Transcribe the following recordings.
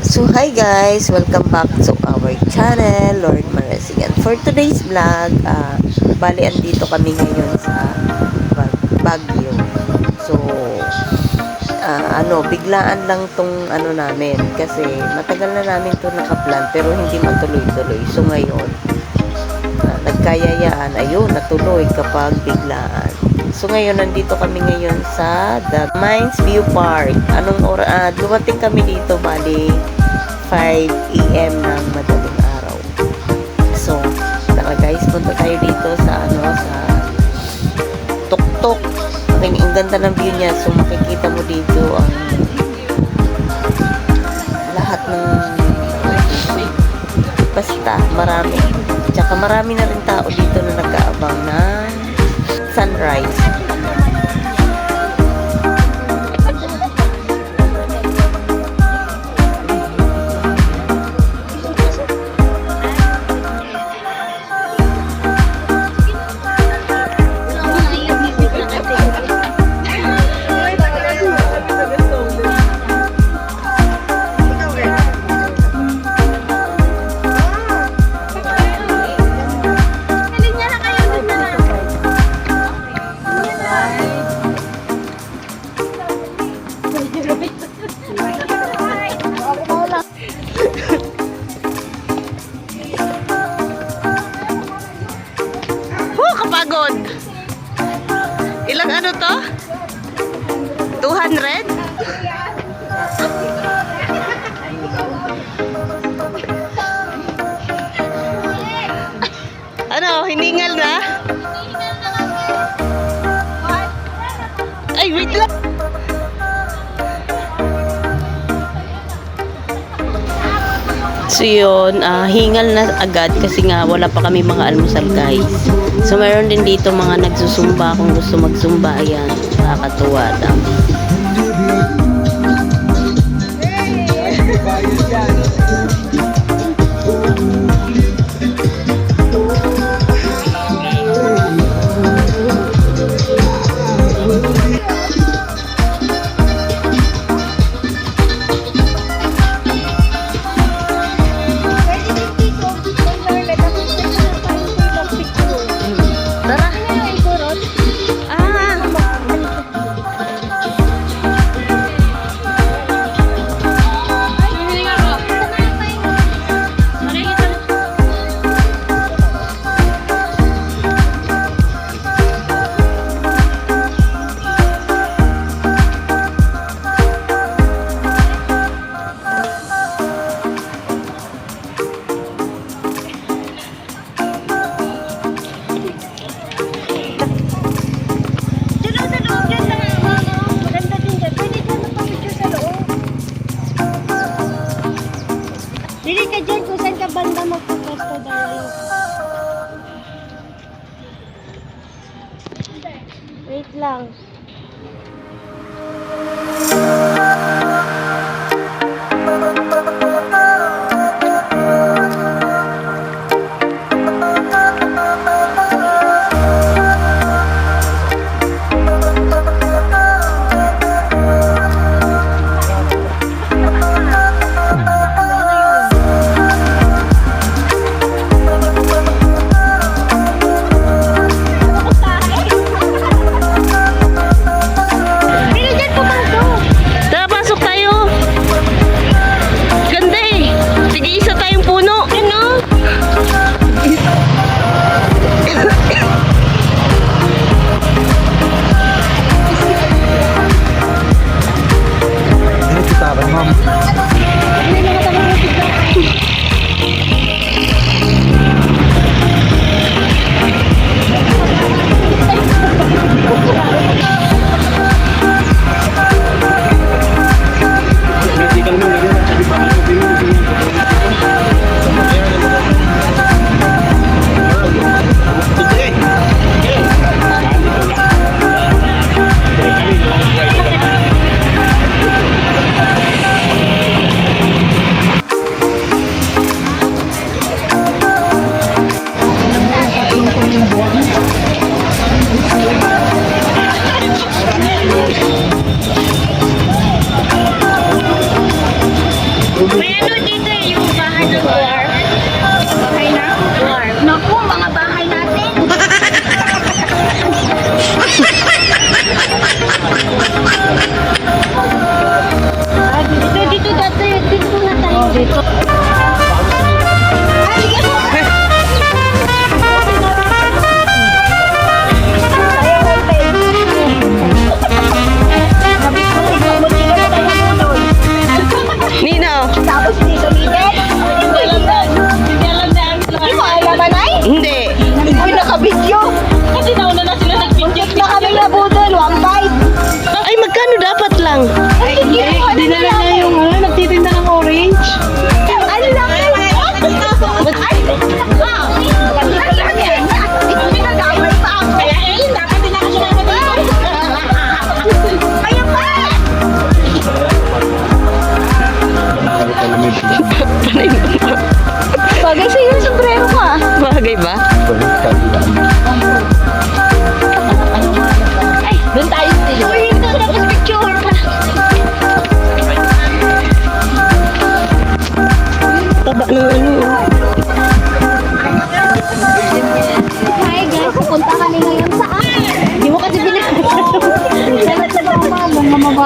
So hi guys, welcome back to our channel, Lord Marasigan. For today's vlog, bali andito kami ngayon sa Baguio. So biglaan lang tong namin kasi matagal na namin to nakaplan pero hindi matuloy-tuloy. So ngayon, nagkayayaan, ayun, natuloy kapag biglaan. So ngayon, nandito kami ngayon sa The Mines View Park. Dumating kami dito, bali 5 AM ng madaling araw. So, tara guys, punta tayo dito sa sa tuktok. Ang ganda ng view niya. So, makikita mo dito ang lahat ng basta, marami. Tsaka marami na rin tao dito na nag-aabang ng sunrise. Kapagod. Ilang to? 200? Hiningal na? Ay, wait lang. So yun, hingal na agad kasi nga wala pa kami mga almusal guys. So mayroon din dito mga nagsusumba kung gusto magsumba. Ayan, nakakatuwa daw. Dili ka dyan kung saan ka banda magpuposto dahil. Wait lang.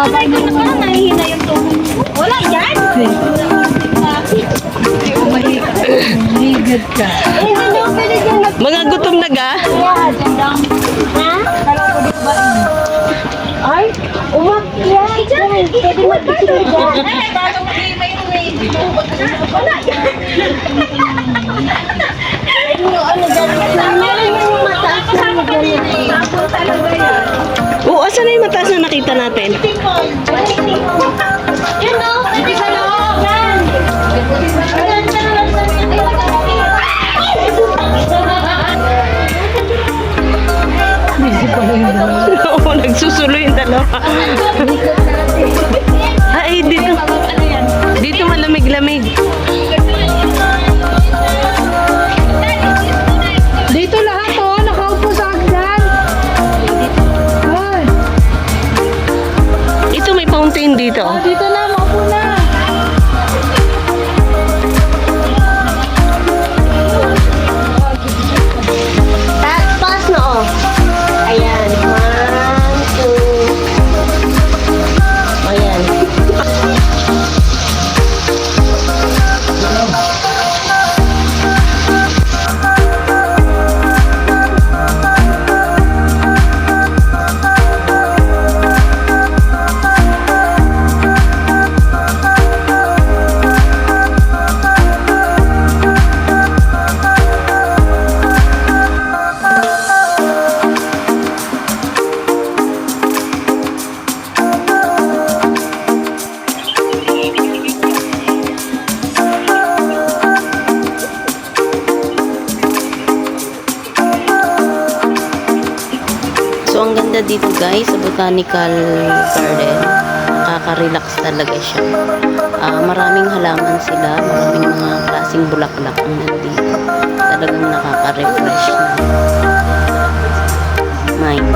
Ay, ko na parang nahihina yung tuhod ko. Wala yan! Ligad ka. Eh, ano, pwede dyan mag- Mga gutom na ga? Ha? Ay, umakyat. Pwede mag-bicycle dyan. Wala yan. Ano dyan? Meron yung mataas na ganyan. Tapos talaga yan. Oo, asan na yung mataas na nakita natin? Yun o, pwede ka lang. Yan. Oo, nagsusulo yung dalawa. Ay, dito. Dito malamig-lamig. Dito lahat oh, nakaupo sa hagdan. Ay, Ito may fountain dito. dito na, maupo na. Pass na o. Ayan. 1, 2. Ayan. So, ang ganda dito guys sa Botanical Garden. Nakaka-relax talaga siya. Maraming halaman sila. Maraming mga klaseng bulaklak ang nandito. Talagang nakaka-refresh na mind.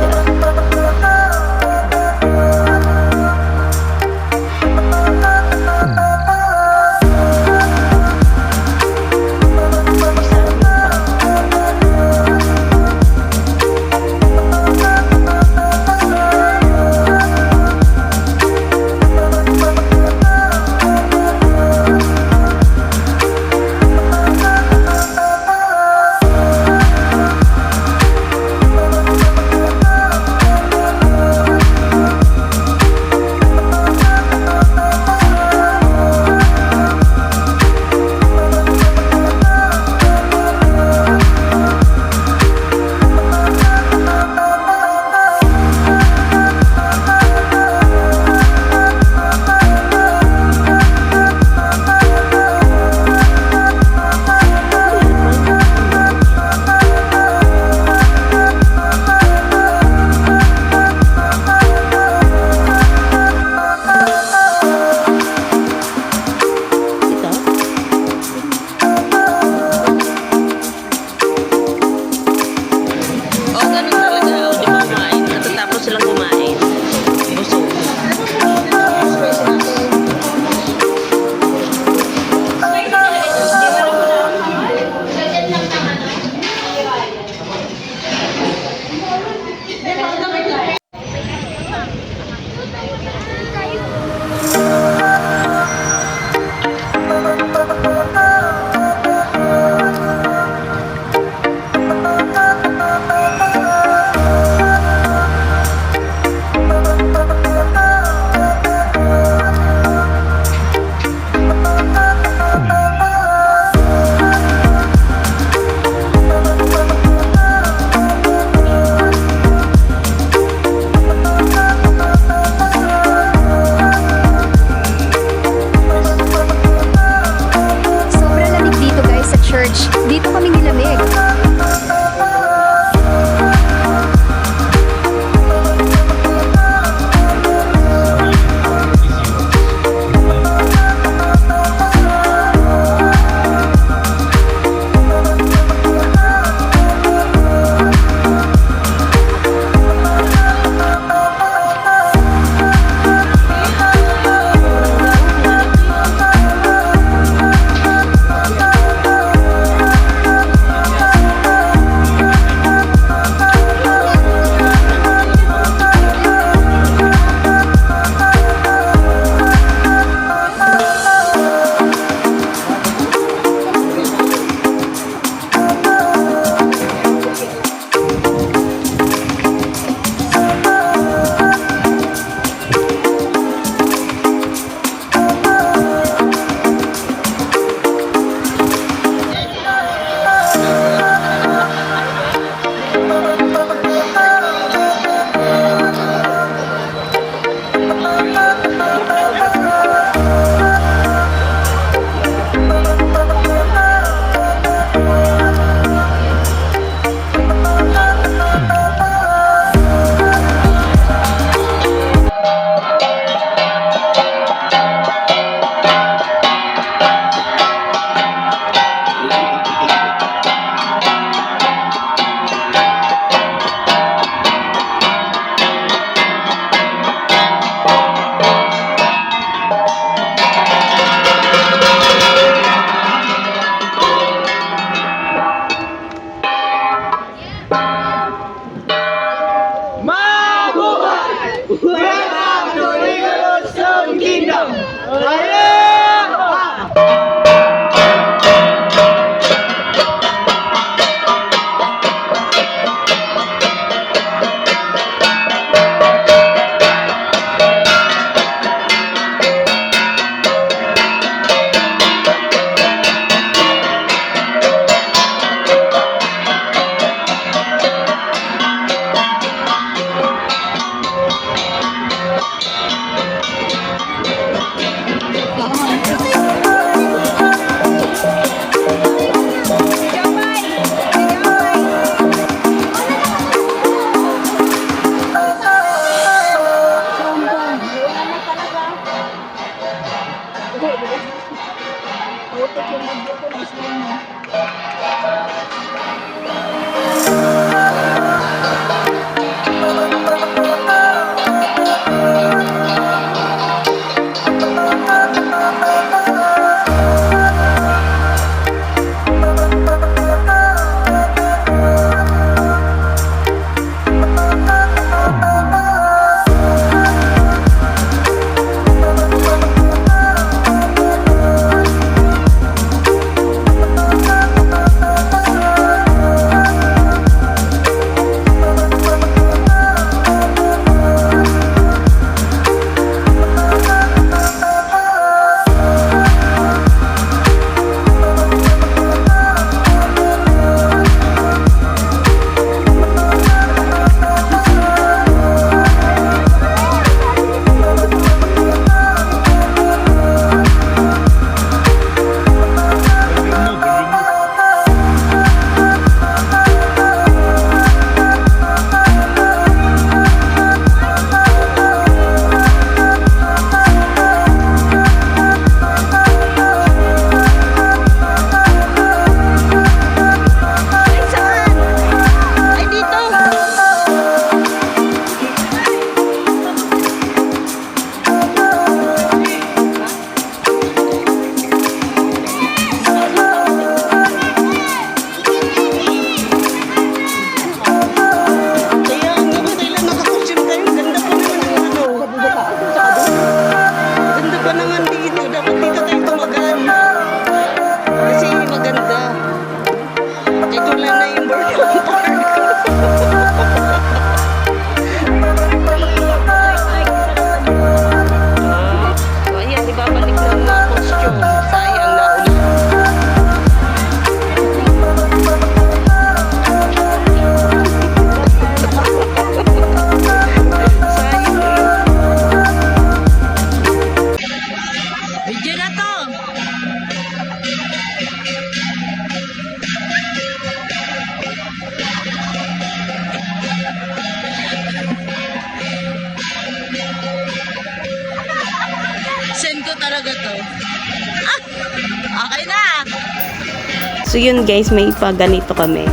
So yun guys, may ganito kami.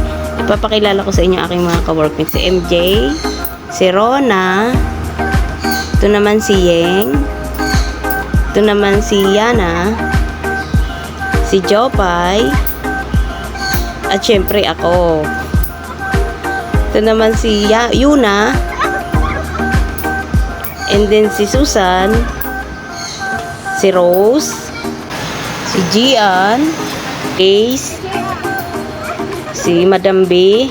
Ipapakilala ko sa inyo aking mga ka-workmates. Si MJ, si Rona, ito naman si Yeng, ito naman si Yana, si Jopay, at syempre ako. Ito naman si Yuna, and then si Susan, si Rose, si Gian, Ace, si Madam B,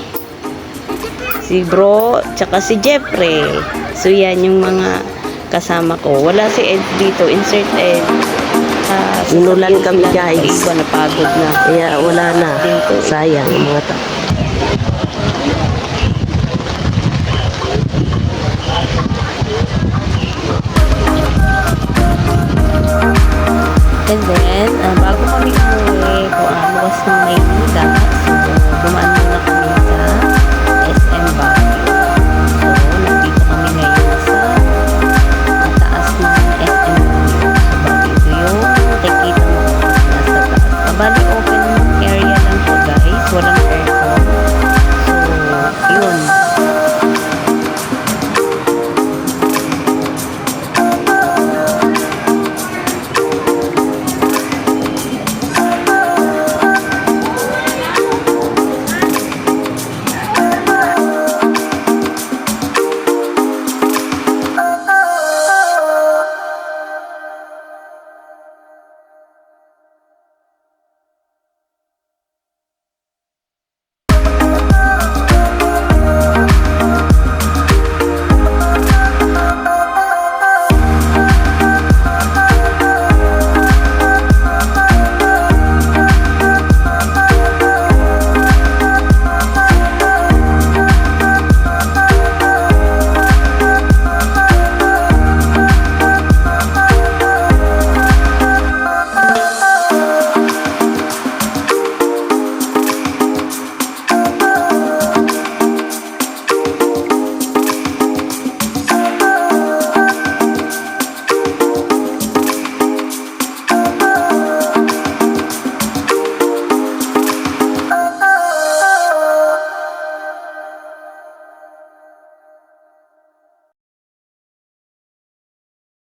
si Bro, tsaka si Jeffrey. So yan yung mga kasama ko. Wala si Ed dito, insert Ed. Inulan kami, guys. Iba napagod na. Kaya wala na. Sayang yung mga tao. And then, bago kami umuwi, bukas ng Maynila,